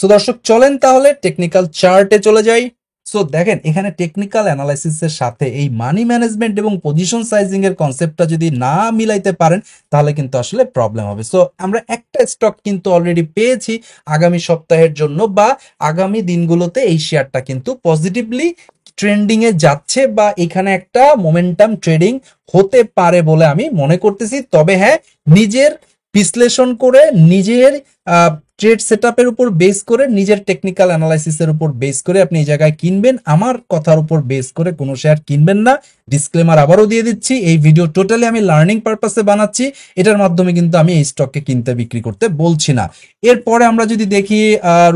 So দর্শক চলেন তাহলে টেকনিক্যাল চার্টে চলে যাই। সো দেখেন এখানে টেকনিক্যাল অ্যানালাইসিসের সাথে এই মানি ম্যানেজমেন্ট এবং পজিশন সাইজিং এর কনসেপ্টটা যদি না মিলাইতে পারেন তাহলে কিন্তু আসলে প্রবলেম হবে। সো আমরা একটা স্টক কিন্তু অলরেডি পেয়েছি আগামী সপ্তাহের জন্য বা আগামী দিনগুলোতে এই শেয়ারটা কিন্তু পজিটিভলি ট্রেন্ডিং এ যাচ্ছে বা এখানে একটা মোমেন্টাম ট্রেডিং হতে পারে বলে আমি মনে করতেছি। তবে হ্যাঁ, নিজের বিশ্লেষণ করে নিজের ট্রেড সেটআপের উপর বেস করে নিজের টেকনিক্যাল অ্যানালাইসিসের উপর বেস করে আপনি এই জায়গায় কিনবেন, আমার কথার উপর বেস করে কোনো শেয়ার কিনবেন না। ডিসক্লেমার আবারও দিয়ে দিচ্ছি, এই ভিডিও টোটালি আমি লার্নিং পারপাসে বানাচ্ছি, এটার মাধ্যমে কিন্তু আমি এই স্টককে কিনতে বিক্রি করতে বলছি না। এরপরে আমরা যদি দেখি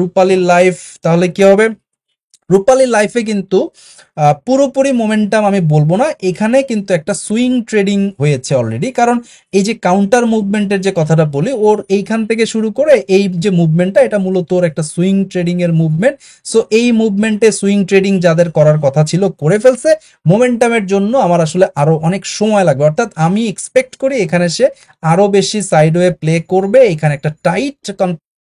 রূপালী লাইফ, তাহলে কি হবে? রূপালী লাইফে কিন্তু পুরোপুরি মোমেন্টাম আমি বলবো না, এখানে কিন্তু একটা সুইং ট্রেডিং হয়েছে অলরেডি। কারণ এই যে কাউন্টার মুভমেন্টের যে কথাটা বলি, ওর এইখান থেকে শুরু করে এই যে মুভমেন্টটা, এটা মূলত ওর একটা সুইং ট্রেডিং এর মুভমেন্ট। সো এই মুভমেন্টে সুইং ট্রেডিং যাদের করার কথা ছিল করে ফেলছে। মোমেন্টামের জন্য আমার আসলে আরো অনেক সময় লাগবে, অর্থাৎ আমি এক্সপেক্ট করি এখানে সে আরো বেশি সাইডওয়ে প্লে করবে, এখানে একটা টাইট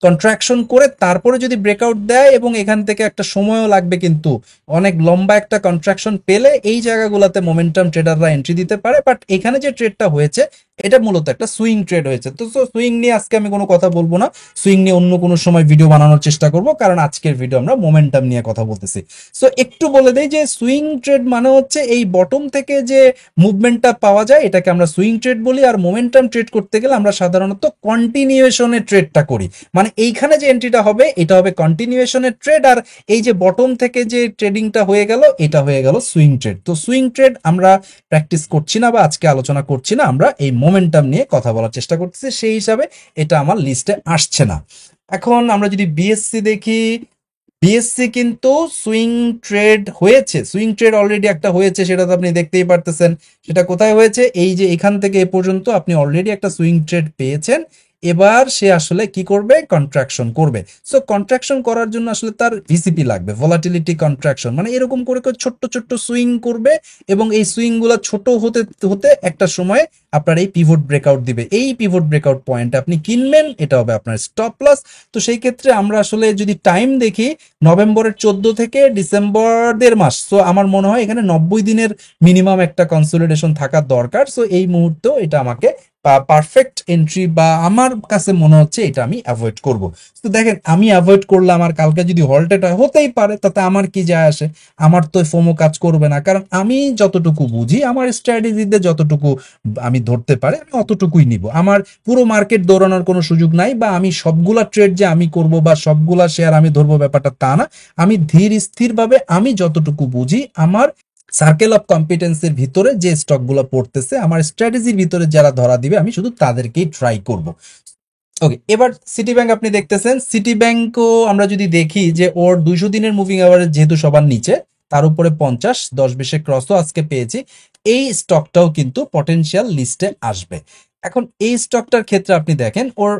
কন্ট্রাকশন করে তারপরে যদি ব্রেকআউট দেয়, এবং এখান থেকে একটা সময়ও লাগবে, কিন্তু অনেক লম্বা একটা কন্ট্রাকশন পেলে এই জায়গাগুলোতে মোমেন্টাম ট্রেডাররা এন্ট্রি দিতে পারে। বাট এখানে যে ট্রেডটা হয়েছে এটা মূলত একটা সুইং ট্রেড হয়েছে। তো সুইং নিয়ে আজকে আমি কোনো কথা বলবো না, সুইং নিয়ে অন্য কোনো সময় ভিডিও বানানোর চেষ্টা করব, কারণ আজকের ভিডিও আমরা মোমেন্টাম নিয়ে কথা বলতেছি। সো একটু বলে দেই যে সুইং ট্রেড মানে হচ্ছে এই বটম থেকে যে মুভমেন্টটা পাওয়া যায় এটাকে আমরা সুইং ট্রেড বলি। আর মোমেন্টাম ট্রেড করতে গেলে আমরা সাধারণত কন্টিনিউয়েশনের ট্রেডটা করি, মানে এইখানে যে এন্ট্রিটা হবে এটা হবে কন্টিনিউয়েশনের ট্রেড, আর এই যে বটম থেকে যে ট্রেডিংটা হয়ে গেল এটা হয়ে গেল সুইং ট্রেড। তো সুইং ট্রেড আমরা প্র্যাকটিস করছি না বা আজকে আলোচনা করছি না, আমরা এই মোমেন্টাম নিয়ে কথা বলার চেষ্টা করতেছি, সেই হিসাবে এটা আমার লিস্টে আসছে না। এখন আমরা যদি বিএসসি দেখি, বিএসসি কিন্তু সুইং ট্রেড হয়েছে, সুইং ট্রেড অলরেডি একটা হয়েছে, সেটা তো আপনি দেখতেই পারতেছেন। সেটা কোথায় হয়েছে? এই যে এখান থেকে এ পর্যন্ত আপনি অলরেডি একটা সুইং ট্রেড পেয়েছেন। এবার সে আসলে কি করবে? কন্ট্রাকশন করবে। সো কন্ট্রাকশন করার জন্য আসলে তার ভিসিপি লাগবে, ভলাটিলিটি কন্ট্রাকশন, মানে এরকম করে করে ছোট্ট ছোট্ট সুইং করবে, এবং এই সুইং গুলা ছোট হতে হতে একটা সময় আপনার এই পিভট ব্রেকআউট দিবে। এই পিভট ব্রেকআউট পয়েন্ট আপনি কিনবেন, এটা হবে আপনার স্টপ লস। তো সেই ক্ষেত্রে আমরা আসলে যদি টাইম দেখি, নভেম্বরের 14 থেকে ডিসেম্বর 1.5 মাস, সো আমার মনে হয় এখানে 90 দিনের মিনিমাম একটা কনসলিডেশন থাকার দরকার। সো এই মুহূর্তেও এটা আমাকে পারফেক্ট এন্ট্রি বা আমার কাছে মনে হচ্ছে এটা আমি অ্যাভয়েড করব। তো দেখেন আমি অ্যাভয়েড করলাম, আর কালকে যদি হলটেড হয় হতেই পারে, তাতে আমার কি যায় আসে? আমার তো ফোমো কাজ করবে না, কারণ আমি যতটুকু বুঝি আমার স্ট্র্যাটেজিতে যতটুকু আমি ধরতে পারি আমি অতটুকুই নিব। আমার পুরো মার্কেট দৌড়ানোর কোনো সুযোগ নাই, বা আমি সবগুলা ট্রেড যে আমি করব বা সবগুলা শেয়ার আমি ধরবো, ব্যাপারটা তা না। আমি ধীর স্থির ভাবে আমি যতটুকু বুঝি আমার সার্কেল অফ কম্পিটেন্সের ভিতরে যে স্টকগুলো পড়তেছে, আমার স্ট্র্যাটেজির ভিতরে যারা ধরা দিবে আমি শুধু তাদেরকেই ট্রাই করব। ওকে, এবার সিটি ব্যাংক আপনি দেখতেছেন, সিটি ব্যাংকও আমরা যদি দেখি যে ওর 200 দিনের মুভিং অ্যাভারেজ যেহেতু সবার নিচে, তার উপরে 50 10-20 ক্রসও আজকে পেয়েছি, এই স্টকটাও কিন্তু পটেনশিয়াল লিস্টে আসবে। এখন এই স্টকটার ক্ষেত্রে আপনি দেখেন ওর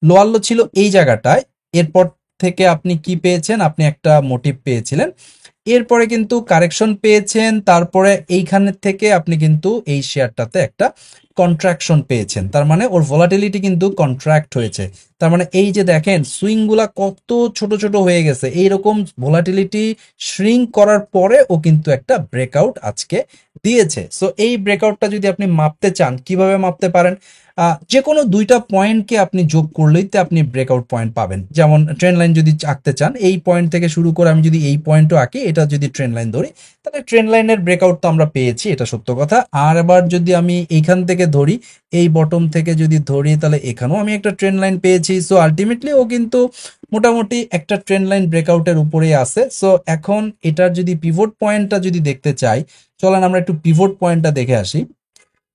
লোয়ার লো ছিল এই জায়গাটায়, এরপর থেকে আপনি কি পেয়েছেন? আপনি একটা মোটিভ পেয়েছিলেন, এরপরে কিন্তু কারেকশন পেয়েছেন, তারপরে এইখানের থেকে আপনি কিন্তু এই শেয়ারটাতে একটা কন্ট্রাকশন পেয়েছেন, তার মানে ওর ভলাটিলিটি কিন্তু কন্ট্রাক্ট হয়েছে। তার মানে এই যে দেখেন সুইংগুলা কত ছোট ছোট হয়ে গেছে, এইরকম ভলাটিলিটি শ্রিঙ্ক করার পরে ও কিন্তু একটা ব্রেকআউট আজকে দিয়েছে। সো এই ব্রেকআউটটা যদি আপনি মাপতে চান, কিভাবে মাপতে পারেন? যে কোনো দুইটা পয়েন্টকে আপনি যোগ করলেই তো আপনি ব্রেকআউট পয়েন্ট পাবেন। যেমন ট্রেন লাইন যদি আঁকতে চান, এই পয়েন্ট থেকে শুরু করে আমি যদি এই পয়েন্টও আঁকি, এটা যদি ট্রেন লাইন ধরি, তাহলে ট্রেন লাইনের ব্রেকআউট তো আমরা পেয়েছি, এটা সত্য কথা। আর এবার যদি আমি এইখান থেকে ধরি, এই বটম থেকে যদি ধরি, তাহলে এখানেও আমি একটা ট্রেন লাইন পেয়েছি। সো আলটিমেটলি ও কিন্তু মোটামুটি একটা ট্রেন লাইন ব্রেকআউটের উপরেই আছে। সো এখন এটার যদি পিভট পয়েন্টটা যদি দেখতে চাই, চলেন আমরা একটু পিভট পয়েন্টটা দেখে আসি।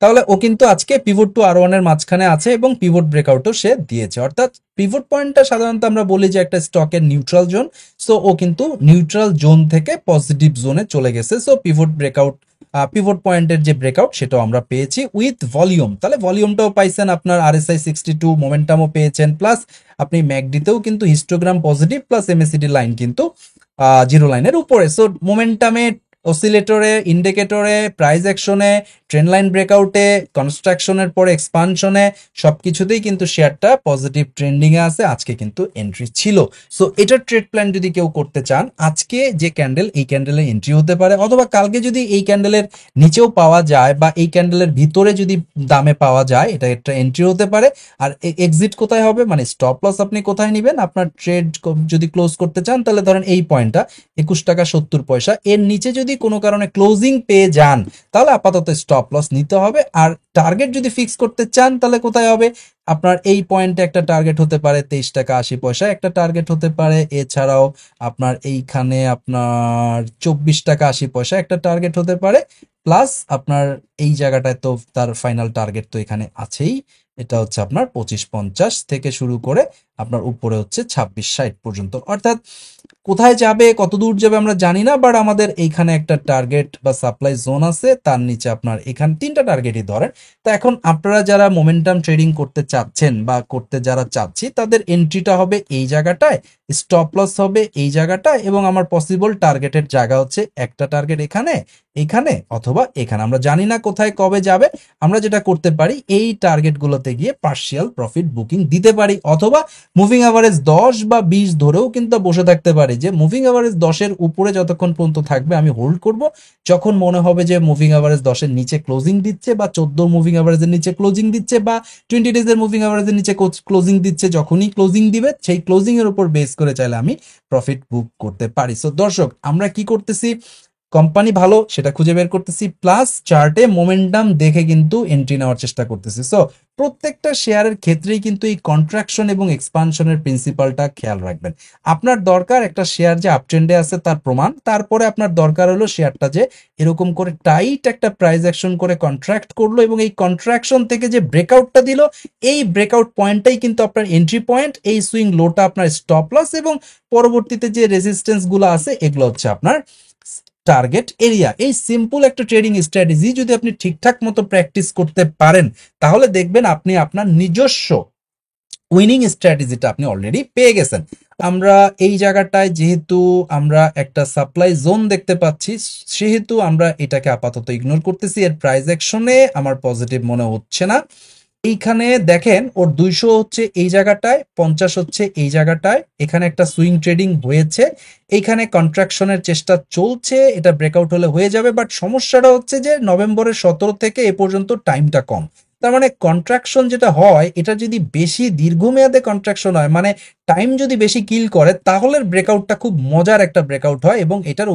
তাহলে ও কিন্তু আজকে পিভট টু আর1 এর মাঝখানে আছে এবং পিভট ব্রেকআউটও সে দিয়েছে, অর্থাৎ পিভট পয়েন্টটা সাধারণত আমরা বলি যে একটা স্টকের নিউট্রাল জোন। সো ও কিন্তু নিউট্রাল জোন থেকে পজিটিভ জোনে চলে গেছে। সো পিভট ব্রেকআউট, পিভট পয়েন্টের যে ব্রেকআউট সেটাও আমরা পেয়েছি উইথ ভলিউম। তাহলে ভলিউমটাও পাইছেন, আপনার RSI 62 মোমেন্টামও পেয়েছেন, প্লাস আপনি ম্যাকডিতেও কিন্তু histogram positive, plus MACD line কিন্তু জিরো লাইনের উপরে। সো মোমেন্টামে অসিলেটরে, ইন্ডিকেটরে, প্রাইস অ্যাকশনে, ট্রেন্ড লাইন ব্রেকআউটে, কনস্ট্রাকশনের পরে এক্সপানশনে সবকিছুতেই কিন্তু শেয়ারটা পজিটিভ ট্রেন্ডিং এ আছে। আজকে কিন্তু এন্ট্রি ছিল। সো এটার ট্রেড প্ল্যান যদি কেউ করতে চান, আজকে যে ক্যান্ডেল, এই ক্যান্ডেলে এন্ট্রি হতে পারে, অথবা কালকে যদি এই ক্যান্ডেলের নিচেও পাওয়া যায় বা এই ক্যান্ডেলের ভিতরে যদি দামে পাওয়া যায়, এটা একটা এন্ট্রি হতে পারে। আর এক্সিট কোথায় হবে, মানে স্টপ লস আপনি কোথায় নেবেন, আপনার ট্রেড যদি ক্লোজ করতে চান তাহলে ধরেন এই পয়েন্টটা 21 টাকা 70 পয়সা, এর নিচে যদি কোনো কারণে ক্লোজিং পেয়ে যান তাহলে আপাতত স্টপ লস নিতে হবে। আর টার্গেট যদি ফিক্স করতে চান তাহলে কোথায় হবে, আপনার এই পয়েন্টে একটা টার্গেট হতে পারে 23 টাকা 80 পয়সা একটা টার্গেট হতে পারে, এছাড়াও আপনার এইখানে আপনার 24 টাকা 80 পয়সা একটা টার্গেট হতে পারে, প্লাস আপনার এই জায়গাটায় তো তার ফাইনাল টার্গেট তো এখানে আছেই, এটা হচ্ছে আপনার 25-50 থেকে শুরু করে আপনার উপরে হচ্ছে 26-60 পর্যন্ত। অর্থাৎ কোথায় যাবে, কত দূর যাবে আমরা জানি না, বাট আমাদের এইখানে একটা টার্গেট বা সাপ্লাই জোন আছে, তার নিচে আপনার এখানে 3টা টার্গেটই ধরেন। তো এখন আপনারা যারা মোমেন্টাম ট্রেডিং করতে চাচ্ছেন বা করতে যারা চাচ্ছি, তাদের এন্ট্রিটা হবে এই জায়গাটায়, স্টপ লস হবে এই জায়গাটায়, এবং আমার পসিবল টার্গেটের জায়গা হচ্ছে একটা টার্গেট এখানে, এখানে অথবা এখানে। আমরা জানি না কোথায় কবে যাবে, আমরা যেটা করতে পারি এই টার্গেটগুলোতে গিয়ে পার্শিয়াল প্রফিট বুকিং দিতে পারি, অথবা মুভিং অ্যাভারেজ 10 বা 20 ধরেও কিন্তু বসে থাকতে পারি, যে মুভিং অ্যাভারেজ 10-এর উপরে যতক্ষণ পর্যন্ত থাকবে আমি হোল্ড করব। যখন মনে হবে যে মুভিং অ্যাভারেজ 10-এর নিচে ক্লোজিং দিচ্ছে, বা 14 মুভিং অ্যাভারেজের নিচে ক্লোজিং দিচ্ছে, বা 20 ডেজের মুভিং অ্যাভারেজের নিচে ক্লোজিং দিচ্ছে, যখনই ক্লোজিং দিবে সেই ক্লোজিং এর উপর বেস করে চাইলে আমি প্রফিট বুক করতে পারি। সো দর্শক, আমরা কি করতেছি, কোম্পানি ভালো সেটা খুঁজে বের করতেছি, প্লাস চার্টে মোমেন্টাম দেখে কিন্তু এন্ট্রি নেওয়ার চেষ্টা করতেছি। সো প্রত্যেকটা শেয়ারের ক্ষেত্রেই কিন্তু এই কন্ট্রাকশন এবং এক্সপানশনের প্রিন্সিপালটা খেয়াল রাখবেন। আপনার দরকার একটা শেয়ার যে আপ ট্রেন্ডে আছে তার প্রমাণ, তারপরে আপনার দরকার হলো শেয়ারটা যে এরকম করে টাইট একটা প্রাইস অ্যাকশন করে কন্ট্রাক্ট করলো, এবং এই কন্ট্রাকশন থেকে যে ব্রেকআউটটা দিল, এই ব্রেকআউট পয়েন্টটাই কিন্তু আপনার এন্ট্রি পয়েন্ট, এই সুইং লোটা আপনার স্টপ লস, এবং পরবর্তীতে যে রেজিস্ট্যান্স গুলো আছে এগুলো হচ্ছে আপনার টার্গেট এরিয়া। এই সিম্পল একটা ট্রেডিং স্ট্র্যাটেজি যদি আপনি ঠিকঠাক মতো প্র্যাকটিস করতে পারেন, তাহলে দেখবেন আপনি আপনার নিজস্ব উইনিং স্ট্র্যাটেজিটা আপনি অলরেডি পেয়ে গেছেন। আমরা এই জায়গাটায় যেহেতু আমরা একটা সাপ্লাই জোন দেখতে পাচ্ছি, সেহেতু আমরা এটাকে আপাতত ইগনোর করতেছি। এর প্রাইস অ্যাকশনে আমার পজিটিভ মনে হচ্ছে না। এইখানে দেখেন ওর 200 হচ্ছে এই জায়গাটায়, 50 হচ্ছে এই জায়গাটায়, এখানে একটা সুইং ট্রেডিং হয়েছে, এইখানে কন্ট্রাকশনের চেষ্টা চলছে, এটা ব্রেকআউট হলে হয়ে যাবে। বাট সমস্যাটা হচ্ছে যে নভেম্বরের 17 থেকে এ পর্যন্ত টাইমটা কম, তার মানে কন্ট্রাকশন যেটা হয় এটা যদি বেশি দীর্ঘমেয়াদে কন্ট্রাকশন হয়, মানে টাইম যদি বেশি কিল করে, তাহলে ব্রেকআউটটা খুব মজার একটা ব্রেকআউট হয়, এবং এটার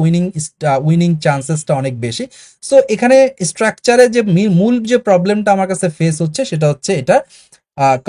উইনিং চান্সেসটা অনেক বেশি। সো এখানে স্ট্রাকচারে যে মূল যে প্রবলেমটা আমার কাছে ফেস হচ্ছে সেটা হচ্ছে এটা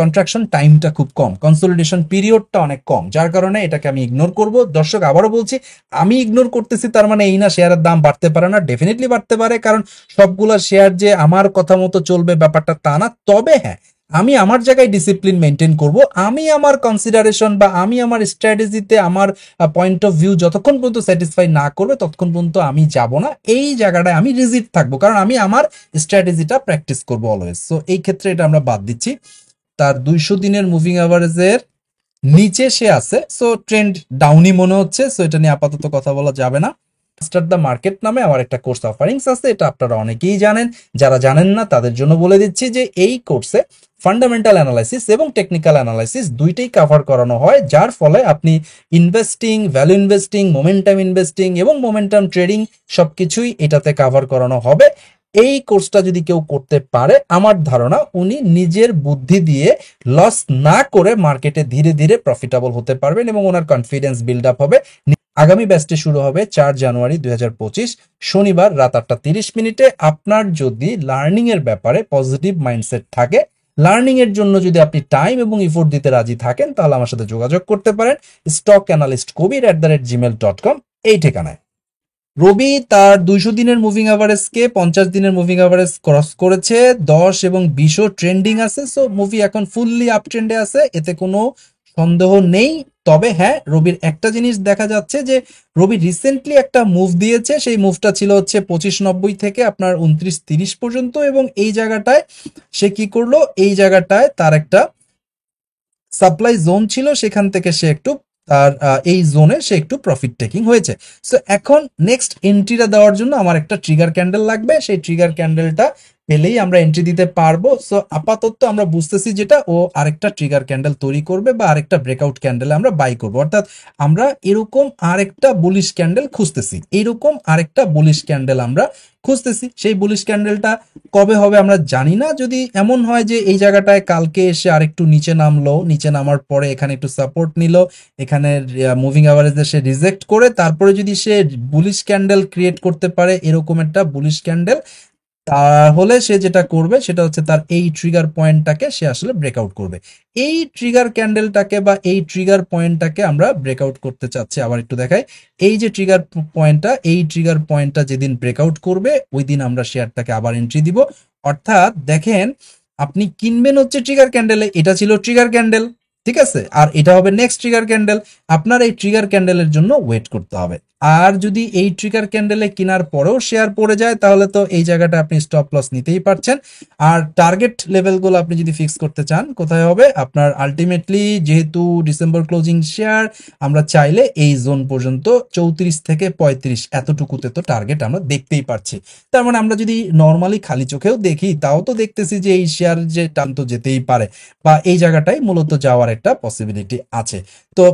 কন্ট্রাকশন টাইমটা খুব কম, কনসলিডেশন পিরিয়ডটা অনেক কম, যার কারণে এটাকে আমি ইগনোর করব। দর্শক, আবারও বলছি, আমি ইগনোর করতেছি তার মানে এই না শেয়ারের দাম বাড়তে পারে না, ডেফিনেটলি বাড়তে পারে, কারণ সবগুলো শেয়ার যে আমার কথা মতো চলবে ব্যাপারটা তা না। তবে হ্যাঁ, আমি আমার জায়গায় ডিসিপ্লিন মেনটেন করব, আমি আমার কনসিডারেশন বা আমি আমার স্ট্র্যাটেজিতে আমার পয়েন্ট অফ ভিউ যতক্ষণ পর্যন্ত স্যাটিসফাই না করবে ততক্ষণ পর্যন্ত আমি যাব না, এই জায়গাটায় আমি রিজিড থাকবো, কারণ আমি আমার স্ট্র্যাটেজিটা প্র্যাকটিস করবো অলওয়েজ। সো এই ক্ষেত্রে এটা আমরা বাদ দিচ্ছি। তার 200 দিনের মুভিং অ্যাভারেজের নিচে সে আছে, সো ট্রেন্ড ডাউনই মনে হচ্ছে, সো এটা নিয়ে আপাতত কথা বলা যাবে না। মাস্টার দ্য মার্কেট নামে আমার একটা কোর্স অফারিংস আছে, এটা আপনারা অনেকেই জানেন, যারা জানেন না তাদের জন্য বলে দিচ্ছি যে এই কোর্সে ফান্ডামেন্টাল অ্যানালাইসিস এবং টেকনিক্যাল অ্যানালাইসিস দুইটাই কভার করানো হয়, যার ফলে আপনি investing, value investing, momentum investing এবং মোমেন্টাম ট্রেডিং সবকিছুই এটাতে কভার করানো হবে। এই কোর্সটা যদি কেউ করতে পারে, আমার ধারণা উনি নিজের বুদ্ধি দিয়ে লস না করে মার্কেটে ধীরে ধীরে প্রফিটেবল হতে পারবেন, এবং ওনার কনফিডেন্স বিল্ড আপ হবে। আগামী ব্যাচটি শুরু হবে 4 জানুয়ারি 2025 শনিবার রাত 8:30। আপনার যদি লার্নিং এর ব্যাপারে পজিটিভ মাইন্ডসেট থাকে, লার্নিং এর জন্য যদি আপনি টাইম এবং ইফোর্ট দিতে রাজি থাকেন, তাহলে আমার সাথে যোগাযোগ করতে পারেন stockanalyst.kobir@gmail.com এই ঠিকানায়। রবি তার 200 দিনের মুভিং অ্যাভারেজকে 50 দিনের মুভিং অ্যাভারেজ ক্রস করেছে, 10 এবং 20ও ট্রেন্ডিং আছে, সো মুভি এখন ফুললি আপ ট্রেন্ডে আছে, এতে কোনো সন্দেহ নেই। তবে হ্যাঁ, রবির একটা জিনিস দেখা যাচ্ছে যে রবি রিসেন্টলি একটা মুভ দিয়েছে, সেই মুভটা ছিল হচ্ছে 25.90 থেকে আপনার 29.30 পর্যন্ত, এবং এই জায়গাটায় সে কি করলো, এই জায়গাটায় তার একটা সাপ্লাই জোন ছিল, সেখান থেকে সে একটু তার এই জোনে সে একটু প্রফিট টেকিং হয়েছে। সো এখন নেক্সট এন্ট্রিটা দেওয়ার জন্য আমার একটা ট্রিগার ক্যান্ডেল লাগবে, সেই ট্রিগার ক্যান্ডেলটা পেলেই আমরা এন্ট্রি দিতে পারবো। সো আপাতত আমরা বুঝতেছি যেটা ও আরেকটা ট্রিগার ক্যান্ডেল তৈরি করবে বা আরেকটা ব্রেকআউট ক্যান্ডেল আমরা বাই করবো, অর্থাৎ আমরা এরকম আরেকটা বুলিশ ক্যান্ডেল খুঁজতেছি, এরকম আরেকটা বুলিশ ক্যান্ডেল আমরা খুঁজতেছি। সেই বুলিশ ক্যান্ডেলটা কবে হবে আমরা জানি না। যদি এমন হয় যে এই জায়গাটায় কালকে এসে আরেকটু নিচে নামলো, নিচে নামার পরে এখানে একটু সাপোর্ট নিল, এখানে মুভিং অ্যাভারেজে সে রিজেক্ট করে তারপরে যদি সে বুলিশ ক্যান্ডেল ক্রিয়েট করতে পারে, এরকম একটা বুলিশ ক্যান্ডেল, তাহলে সে যেটা করবে সেটা হচ্ছে তার এই ট্রিগার পয়েন্টটাকে সে আসলে ব্রেকআউট করবে। এই ট্রিগার ক্যান্ডেলটাকে বা এই ট্রিগার পয়েন্টটাকে আমরা ব্রেকআউট করতে চাচ্ছি। আবার একটু দেখাই, এই যে ট্রিগার পয়েন্টটা, এই ট্রিগার পয়েন্টটা যেদিন ব্রেকআউট করবে ওই দিন আমরা শেয়ারটাকে আবার এন্ট্রি দিব। অর্থাৎ দেখেন, আপনি কিনবেন হচ্ছে ট্রিগার ক্যান্ডেলে, এটা ছিল ট্রিগার ক্যান্ডেল, ঠিক আছে, আর এটা হবে নেক্সট ট্রিগার ক্যান্ডেল। আপনার এই ট্রিগার ক্যান্ডেলের জন্য ওয়েট করতে হবে। আর যদি এই ট্রিগার ক্যান্ডেলে কেনার পরেও শেয়ার পড়ে যায় তাহলে তো এই জায়গাটা আপনি স্টপ লস নিতেই পারছেন। আর টার্গেট লেভেলগুলো আপনি যদি ফিক্স করতে চান কোথায় হবে, আপনার আলটিমেটলি যেহেতু ডিসেম্বর ক্লোজিং শেয়ার, আমরা চাইলে এই জোন পর্যন্ত 34 থেকে 35 এতটুকুতে তো টার্গেট আমরা দেখতেই পাচ্ছি। তার মানে আমরা যদি নর্মালি খালি চোখেও দেখি তাও তো দেখতেছি যে এই শেয়ার যে টান তো যেতেই পারে বা এই জায়গাটাই মূলত যাওয়ার একটা পসিবিলিটি আছে। তো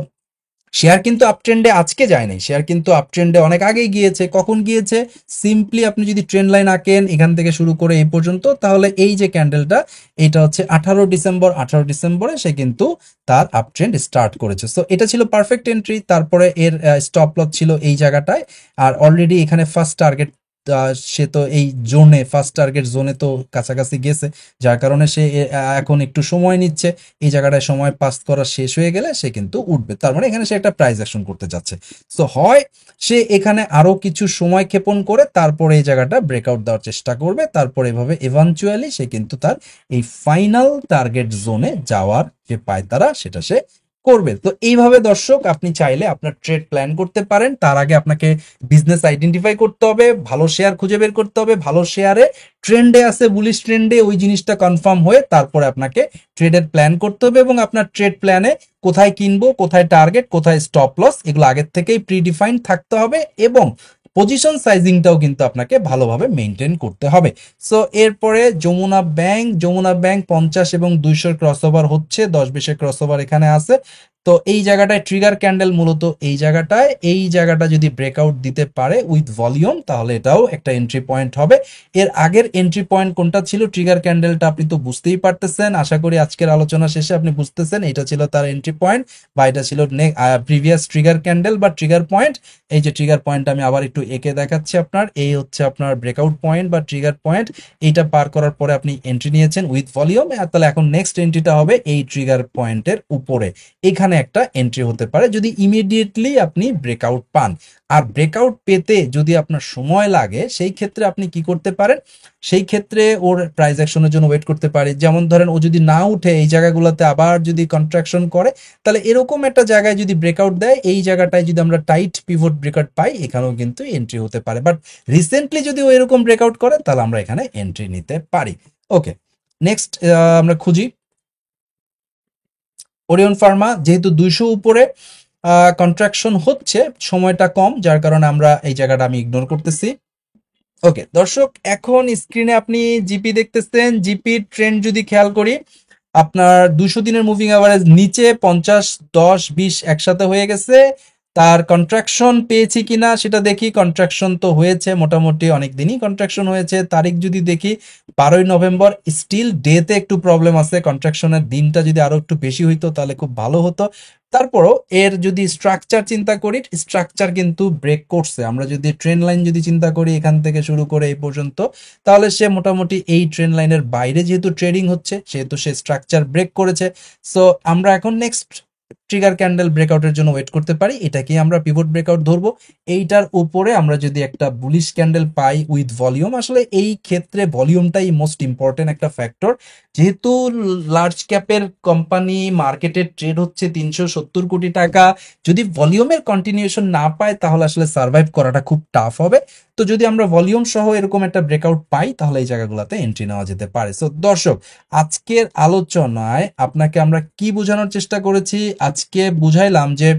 শেয়ার কিন্তু আপ ট্রেন্ডে আজকে যায় নাই, শেয়ার কিন্তু আপ ট্রেন্ডে অনেক আগেই গিয়েছে। কখন গিয়েছে? সিম্পলি আপনি যদি ট্রেন্ড লাইন আঁকেন এখান থেকে শুরু করে এই পর্যন্ত, তাহলে এই যে ক্যান্ডেলটা, এটা হচ্ছে 18 ডিসেম্বর, 18 ডিসেম্বরে সে কিন্তু তার আপ ট্রেন্ড স্টার্ট করেছে। সো এটা ছিল পারফেক্ট এন্ট্রি। তারপরে এর স্টপ লস ছিল এই জায়গাটায়, আর অলরেডি এখানে ফার্স্ট টার্গেট, সে তো এই জোনে, ফার্স্ট টার্গেট জোনে তো কাছাকাছি গেছে, যার কারণে সে এখন একটু সময় নিচ্ছে। এই জায়গাটায় সময় পাস করা শেষ হয়ে গেলে সে কিন্তু উঠবে, তার মানে এখানে সে একটা প্রাইস অ্যাকশন করতে যাচ্ছে। সো হয় সে এখানে আরো কিছু সময় ক্ষেপণ করে তারপরে এই জায়গাটা ব্রেকআউট দেওয়ার চেষ্টা করবে, তারপরে এভাবে ইভানচুয়ালি সে কিন্তু তার এই ফাইনাল টার্গেট জোনে যাওয়ার যে পায়তারা সেটা সে করবে। তো এইভাবে দর্শক আপনি চাইলে আপনার ট্রেড প্ল্যান করতে পারেন। তার আগে আপনাকে বিজনেস আইডেন্টিফাই করতে হবে, ভালো শেয়ার খুঁজে বের করতে হবে, ভালো শেয়ারে ট্রেন্ডে আছে, বুলিশ ট্রেন্ডে, ওই জিনিসটা কনফার্ম হয়ে তারপরে আপনাকে ট্রেডের প্ল্যান করতে হবে। এবং আপনার ট্রেড প্ল্যানে কোথায় কিনবো, কোথায় টার্গেট, কোথায় স্টপ লস, এগুলো আগের থেকেই প্রিডিফাইন্ড থাকতে হবে। এবং পজিশন সাইজিংটাও কিন্তু আপনাকে ভালোভাবে মেনটেন করতে হবে। সো এরপরে যমুনা ব্যাংক 50 এবং 200 ক্রসওভার হচ্ছে, 10-20 ক্রসওভার এখানে আছে। তো এই জায়গাটায় ট্রিগার ক্যান্ডেল মূলত এই জায়গাটা যদি ব্রেকআউট দিতে পারে উইথ ভলিউম, তাহলে এটাও একটা এন্ট্রি পয়েন্ট হবে। এর আগের এন্ট্রি পয়েন্ট কোনটা ছিল? ট্রিগার ক্যান্ডেলটা আপনি তো বুঝতেই পারতেছেন, আশা করি আজকের আলোচনা শেষে আপনি বুঝতেছেন এটা ছিল তার এন্ট্রি পয়েন্ট, বা এটা ছিল প্রিভিয়াস ট্রিগার ক্যান্ডেল বা ট্রিগার পয়েন্ট। এই যে ট্রিগার পয়েন্ট আমি আবার একটু এঁকে দেখাচ্ছি আপনার, এই হচ্ছে আপনার ব্রেকআউট পয়েন্ট বা ট্রিগার পয়েন্ট। এইটা পার করার পরে আপনি এন্ট্রি নিয়েছেন উইথ ভলিউম, তাহলে এখন নেক্সট এন্ট্রিটা হবে এই ট্রিগার পয়েন্টের উপরে, এখানে একটা এন্ট্রি হতে পারে যদি ইমিডিয়েটলি আপনি ব্রেকআউট পান। আর ব্রেকআউট পেতে যদি আপনার সময় লাগে সেই ক্ষেত্রে আপনি কি করতে পারেন, সেই ক্ষেত্রে ওর প্রাইস অ্যাকশনের জন্য ওয়েট করতে পারে। যেমন ধরেন ও যদি না উঠে এই জায়গাগুলোতে আবার যদি কন্ট্রাকশন করে, তাহলে এরকম একটা জায়গায় যদি ব্রেকআউট দেয়, এই জায়গাটায় যদি আমরা টাইট পিভট ব্রেকআউট পাই, এখানেও কিন্তু এন্ট্রি হতে পারে। বাট রিসেন্টলি যদি ও এরকম ব্রেকআউট করে তাহলে আমরা এখানে এন্ট্রি নিতে পারি। ওকে, নেক্সট আমরা খুঁজি ওরিয়ন ফার্মা। যেহেতু 200 উপরে কন্ট্রাকশন হচ্ছে, সময়টা কম, যার কারণে আমরা এই জায়গাটা আমি ইগনোর করতেছি। ওকে দর্শক, এখন স্ক্রিনে আপনি জিপি দেখতেছেন। জিপির ট্রেন্ড যদি খেয়াল করি, আপনার 200 দিনের মুভিং অ্যাভারেজ নিচে 50, 10, 20 একসাথে হয়ে গেছে। তার কন্ট্রাকশন পেয়েছি কিনা সেটা দেখি। কন্ট্রাকশন তো হয়েছে, মোটামুটি অনেক দিনই কন্ট্রাকশন হয়েছে। তারিখ যদি দেখি 12ই নভেম্বর, স্টিল ডেতে একটু প্রবলেম আছে। কন্ট্রাকশনের দিনটা যদি আরো একটু বেশি হইতো তাহলে খুব ভালো হতো। তারপরও এর যদি স্ট্রাকচার চিন্তা করি, স্ট্রাকচার কিন্তু ব্রেক করছে। আমরা যদি ট্রেন লাইন যদি চিন্তা করি এখান থেকে শুরু করে এই পর্যন্ত, তাহলে সে মোটামুটি এই ট্রেন লাইনের বাইরে যেহেতু ট্রেডিং হচ্ছে সেহেতু সে স্ট্রাকচার ব্রেক করেছে। সো আমরা এখন নেক্সট ট্রিগার ক্যান্ডেল ব্রেকআউটের জন্য ওয়েট করতে পারি। এটাকে আমরা পিভট ব্রেকআউট ধরবো। এইটার উপরে আমরা যদি একটা bullish candle pi with volume, আসলে এই ক্ষেত্রে ভলিউমটাই মোস্ট ইম্পর্টেন্ট একটা ফ্যাক্টর। যেহেতু লার্জ ক্যাপের কোম্পানি, মার্কেটে ট্রেড হচ্ছে 370 কোটি টাকা, যদি ভলিউমের কন্টিনিউশন না পায় তাহলে আসলে সার্ভাইভ করাটা খুব টাফ হবে। তো যদি আমরা ভলিউম সহ এরকম একটা ব্রেকআউট পাই তাহলে এই জায়গাগুলোতে এন্ট্রি নেওয়া যেতে পারে। সো দর্শক, আজকের আলোচনায় আপনাকে আমরা কি বোঝানোর চেষ্টা করেছি? আজকে বুঝাইলাম যে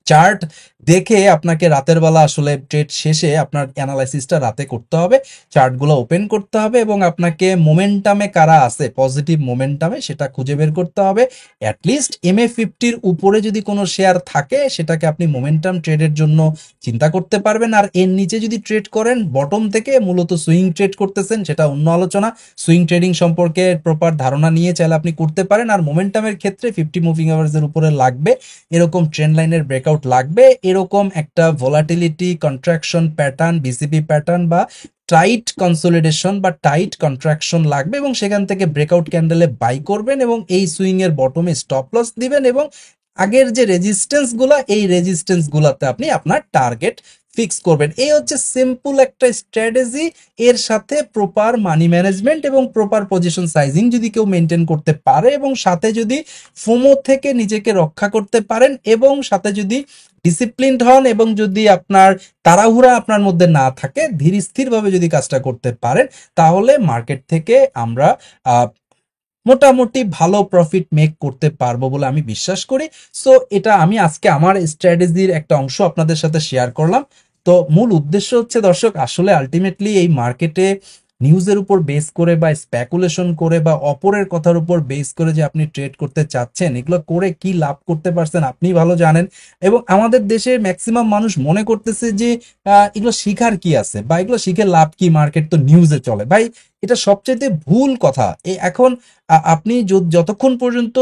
চার্ট দেখে আপনাকে রাতের বেলা আসলে ট্রেড শেষে আপনার অ্যানালাইসিসটা রাতে করতে হবে, চার্টগুলো ওপেন করতে হবে এবং আপনাকে মোমেন্টামে কারা আছে, পজিটিভ মোমেন্টামে সেটা খুঁজে বের করতে হবে। অ্যাটলিস্ট MA50-র উপরে যদি কোনো শেয়ার থাকে সেটাকে আপনি মোমেন্টাম ট্রেডের জন্য চিন্তা করতে পারবেন। আর এর নিচে যদি ট্রেড করেন বটম থেকে মূলত সুইং ট্রেড করতেছেন, সেটা অন্য আলোচনা। সুইং ট্রেডিং সম্পর্কে প্রপার ধারণা নিয়ে চাইলে আপনি করতে পারেন। আর মোমেন্টামের ক্ষেত্রে 50 মুভিং অ্যাভারেজের উপরে লাগবে, এরকম ট্রেন্ড লাইনের ব্রেকআউট লাগবে, এরকম একটা volatility contraction pattern, BCP pattern বা টাইট কনসোলিডেশন বা টাইট কন্ট্রাকশন লাগবে এবং সেখান থেকে ব্রেকআউট ক্যান্ডেলে বাই করবেন এবং এই সুইং এর বটমে স্টপ লস দিবেন এবং আগের যে রেজিস্ট্যান্স গুলা, এই রেজিস্ট্যান্স গুলাতে আপনি আপনার টার্গেট ফিক্স করবেন। এই হচ্ছে সিম্পল একটা স্ট্র্যাটেজি। এর সাথে প্রপার মানি ম্যানেজমেন্ট এবং প্রপার পজিশন সাইজিং যদি কেউ মেনটেন করতে পারে এবং সাথে যদি ফোমো থেকে নিজেকে রক্ষা করতে পারেন এবং সাথে যদি ডিসিপ্লিনড হন এবং যদি আপনার তাড়াহুড়া আপনার মধ্যে না থাকে, ধীর স্থিরভাবে যদি কাজটা করতে পারেন, তাহলে মার্কেট থেকে আমরা মোটামুটি ভালো প্রফিট মেক করতে পারবো বলে আমি বিশ্বাস করি। সো এটা আমি আজকে আমার স্ট্র্যাটেজির একটা অংশ আপনাদের সাথে শেয়ার করলাম। তো মূল উদ্দেশ্য হচ্ছে দর্শক, আসলে আলটিমেটলি এই মার্কেটে নিউজের উপর বেস করে বা স্পেকুলেশন করে বা অপরের কথার উপর বেস করে যে আপনি ট্রেড করতে চাচ্ছেন, এগুলো করে কি লাভ করতে পারছেন আপনি ভালো জানেন। এবং আমাদের দেশে ম্যাক্সিমাম মানুষ মনে করতেছে যে এগুলো শিখার কি আছে বা এগুলো শিখে লাভ কি, মার্কেট তো নিউজে চলে। ভাই, এটা সবচেয়ে ভুল কথা। এখন আপনি যতক্ষণ পর্যন্ত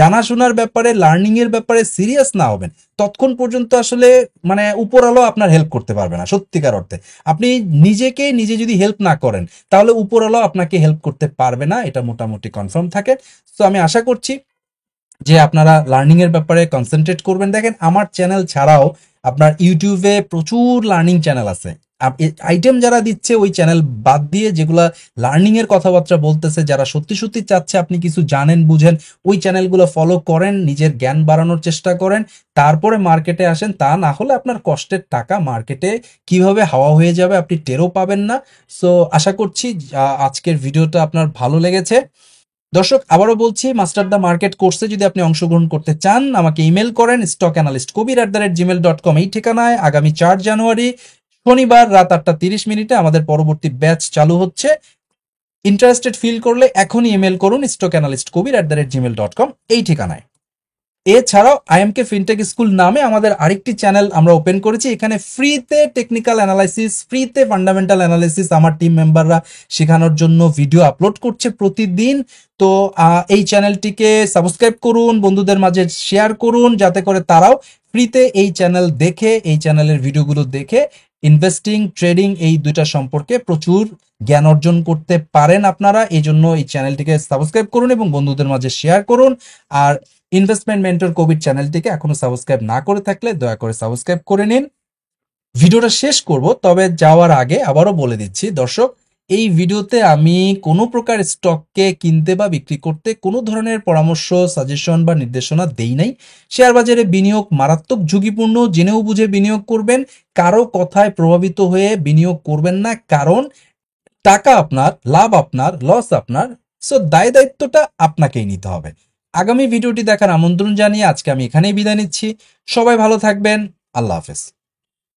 জানাশোনার ব্যাপারে, লার্নিং এর ব্যাপারে সিরিয়াস না হবেন, ততক্ষণ পর্যন্ত আসলে মানে উপরওয়ালা আপনার হেল্প করতে পারবে না সত্যিকার অর্থে। আপনি নিজেকে নিজে যদি হেল্প না করেন তাহলে উপরওয়ালা আপনাকে হেল্প করতে পারবে না, এটা মোটামুটি কনফার্ম থাকে। তো আমি আশা করছি যে আপনারা লার্নিং এর ব্যাপারে কনসেন্ট্রেট করবেন। দেখেন, আমার চ্যানেল ছাড়াও আপনার ইউটিউবে প্রচুর লার্নিং চ্যানেল আছে। আইটেম যারা দিচ্ছে ওই চ্যানেল বাদ দিয়ে, যেগুলা লার্নিং এর কথাবার্তা বলতেছে, যারা সত্যি সত্যি চাচ্ছে আপনি কিছু জানেন বুঝেন, ওই চ্যানেলগুলো ফলো করেন, নিজের জ্ঞান বাড়ানোর চেষ্টা করেন, তারপরে মার্কেটে আসেন। তা না হলে আপনার কষ্টের টাকা মার্কেটে কিভাবে হাওয়া হয়ে যাবে আপনি টেরও পাবেন না। সো আশা করছি আজকের ভিডিওটা আপনার ভালো লেগেছে। দর্শক, আবারও বলছি, মাস্টার দ্য মার্কেট কোর্সে যদি আপনি অংশগ্রহণ করতে চান, আমাকে ইমেল করেন stockanalyst@gmail.com এই ঠিকানায়। আগামী 4 জানুয়ারি শনিবার রাত 8:30 আমাদের পরবর্তী ব্যাচ চালু হচ্ছে। ইন্টারেস্টেড ফিল করলে এখনই ইমেল করুন stockanalyst@gmail.com এই ঠিকানায়। এছাড়াও আইএমকে ফিনটেক স্কুল নামে আমাদের আরেকটি চ্যানেল আমরা ওপেন করেছি। এখানে ফ্রিতে টেকনিক্যাল অ্যানালাইসিস, ফ্রিতে ফান্ডামেন্টাল অ্যানালাইসিস আমার টিম মেম্বাররা শেখানোর জন্য ভিডিও আপলোড করছে প্রতিদিন। তো এই চ্যানেলটিকে সাবস্ক্রাইব করুন, বন্ধুদের মাঝে শেয়ার করুন, যাতে করে তারাও ফ্রিতে এই চ্যানেল দেখে, এই চ্যানেলের ভিডিওগুলো দেখে ইনভেস্টিং, ট্রেডিং এই দুইটা সম্পর্কে প্রচুর জ্ঞান অর্জন করতে পারেন আপনারা। এই জন্য এই চ্যানেলটিকে সাবস্ক্রাইব করুন এবং বন্ধুদের মাঝে শেয়ার করুন। আর ইনভেস্টমেন্ট মেন্টর কবির চ্যানেলটিকে এখনো সাবস্ক্রাইব না করে থাকলে দয়া করে সাবস্ক্রাইব করে নিন। ভিডিওটা শেষ করব, তবে যাওয়ার আগে আবারও বলে দিচ্ছি দর্শক, এই ভিডিওতে আমি কোনো প্রকার স্টককে কিনতে বা বিক্রি করতে কোনো ধরনের পরামর্শ, সাজেশন বা নির্দেশনা দেই নাই। শেয়ার বাজারে বিনিয়োগ মারাত্মক ঝুঁকিপূর্ণ, জেনেও বুঝে বিনিয়োগ করবেন, কারো কথায় প্রভাবিত হয়ে বিনিয়োগ করবেন না, কারণ টাকা আপনার, লাভ আপনার, লস আপনার। সো দায় দায়িত্বটা আপনাকেই নিতে হবে। আগামী ভিডিওটি দেখার আমন্ত্রণ জানিয়ে আজকে আমি এখানেই বিদায় নিচ্ছি। সবাই ভালো থাকবেন। আল্লাহ হাফেজ।